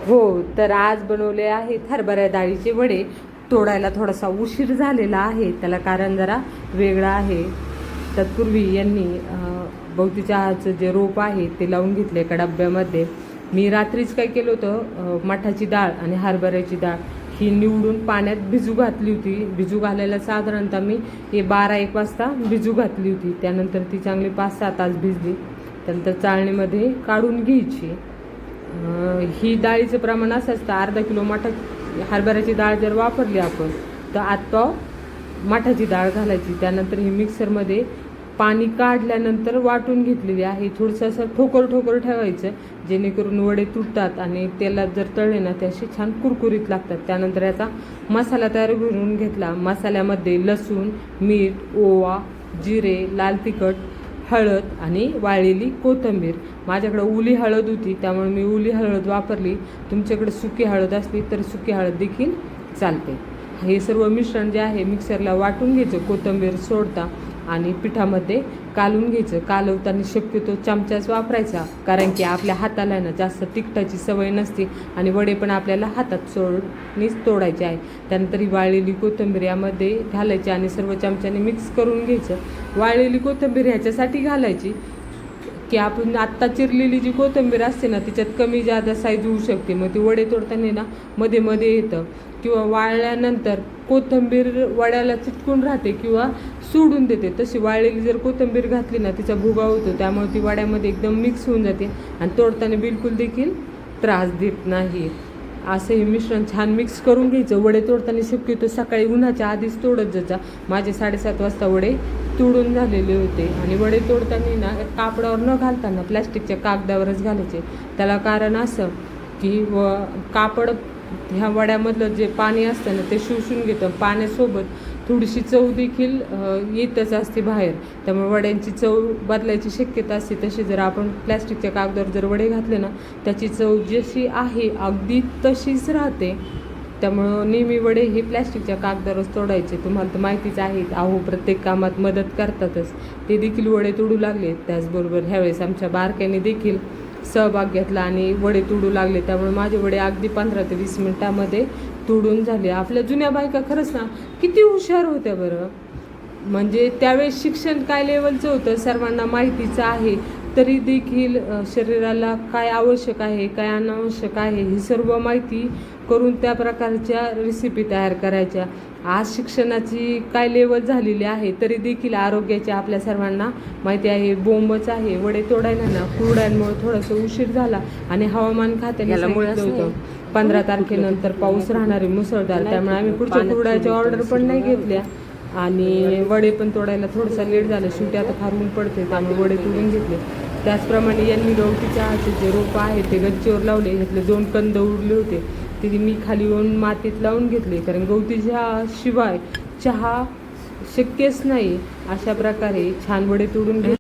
हो, तर आज बनवले आहेत हरभरा डाळीचे वडे. तोडायला थोडासा उशीर झालेला आहे, त्याला कारण जरा वेगळं आहे. तत्पूर्वी यांनी गवती चहाचं जे रोप आहे ते लावून घेतले एका डब्यामध्ये. मी रात्रीच काय केलं होतं, मठाची डाळ आणि हरभऱ्याची डाळ ही निवडून पाण्यात भिजू घातली होती. भिजू घालायला साधारणतः मी 12-1 वाजता भिजू घातली होती. त्यानंतर ती चांगली 5-6 तास भिजली. त्यानंतर चाळणीमध्ये काढून घ्यायची. ही डाळीचं प्रमाण असं असतं, अर्धा किलो हरभऱ्याची डाळ जर वापरली आपण तर आतपाव मठाची डाळ घालायची. त्यानंतर ही मिक्सरमध्ये पाणी काढल्यानंतर वाटून घेतलेली आहे. थोडंसं असं ठोकर ठेवायचं, जेणेकरून वडे तुटतात आणि तेलात जर तळले ना ते असे छान कुरकुरीत लागतात. त्यानंतर याचा मसाला तयार करून घेतला. मसाल्यामध्ये लसूण, मीठ, ओवा, जिरे, लाल तिखट, हळद आणि वाळलेली कोथिंबीर. माझ्याकडे ओली हळद होती त्यामुळे मी ओली हळद वापरली. तुमच्याकडे सुकी हळद असली तर सुकी हळद देखील चालते. हे सर्व मिश्रण जे आहे मिक्सरला वाटून घ्यायचं, कोथिंबीर सोडता आणि पिठामध्ये कालून घ्यायचं. कालवताना शक्यतो चमचाच वापरायचा, कारण की आपल्या हाताला ना जास्त तिखटाची सवय नसते आणि वडे पण आपल्याला हातात तोडायचे आहे. त्यानंतर ही वाळलेली कोथिंबीर यामध्ये घालायची आणि सर्व चमच्याने मिक्स करून घ्यायचं. वाळलेली कोथिंबीर ह्याच्यासाठी घालायची की आपण आत्ता चिरलेली जी कोथिंबीर असते ना तिच्यात कमी जादा साईज होऊ शकते, मग ती वडे तोडताना ना मध्ये मध्ये येतं, किंवा वाळल्यानंतर कोथिंबीर वड्याला चिटकून राहते किंवा सोडून देते. तशी वाळलेली जर कोथिंबीर घातली ना तिचा भुगा होतो, त्यामुळे ती वड्यामध्ये एकदम मिक्स होऊन जाते आणि तोडताना बिलकुल देखील त्रास देत नाही. असं हे मिश्रण छान मिक्स करून घ्यायचं. वडे तोडताना शक्यतो सकाळी उन्हाच्या आधीच तोडत जायचा. माझे 7:30 वाजता वडे तोडून झालेले होते आणि वडे तोडताना ना कापडावर न घालताना प्लॅस्टिकच्या कागदावरच घालायचे. त्याला कारण असं की कापड ह्या वड्यामधलं जे पाणी असतं ना ते शोषून घेतं. पाण्यासोबत थोडीशी चव देखील येतच असते बाहेर, त्यामुळे वड्यांची चव बदलायची शक्यता असते. तशी जर आपण प्लॅस्टिकच्या कागदावर जर वडे घातले ना त्याची चव जशी आहे अगदी तशीच राहते. त्यामुळं नेहमी वडे हे प्लॅस्टिकच्या कागदावरच तोडायचे. तुम्हाला तर माहितीच आहे, अहो प्रत्येक कामात मदत करतातच. ते देखील वडे तोडू लागले. त्याचबरोबर ह्यावेळेस आमच्या बारक्याने देखील सहभाग घेतला आणि वडे तोडू लागले. त्यामुळे माझे वडे अगदी 15 ते 20 मिनटामध्ये तोडून झाले. आपल्या जुन्या बायका खरंच ना किती हुशार होत्या बरं. म्हणजे त्यावेळेस शिक्षण काय लेवलचं होतं सर्वांना माहितीचं आहे, तरी देखील शरीराला काय आवश्यक आहे काय अनावश्यक आहे ही सर्व माहिती करून त्या प्रकारच्या रेसिपी तयार करायच्या. आज शिक्षणाची काय लेवल झालेली आहे तरी देखील आरोग्याची आपल्या सर्वांना माहिती आहे. बोंबच आहे. वडे तोडायला ना कुरड्यांमुळे थोडासा उशीर झाला आणि हवामान खात्याने सांगितलं होतं 15 तारखेनंतर पाऊस राहणार आहे मुसळधार. त्यामुळे आम्ही पुढच्या कुरड्याच्या ऑर्डर पण नाही घेतल्या आणि वडे पण तोडायला थोडासा लेट झालं. शेवटी आता फार ऊन पडते त्यामुळे वडे तोडून घेतले. त्याचप्रमाणे यांनी गवती चहाचे जे रोपं आहे ते गच्चीवर लावले. ह्यातले 2 कंद उरले होते ते मी खाली येऊन मातीत लावून घेतले, कारण गवती चहा शिवाय चहा शक्यच नाही. अशा प्रकारे छान वडे तोडून घेतले.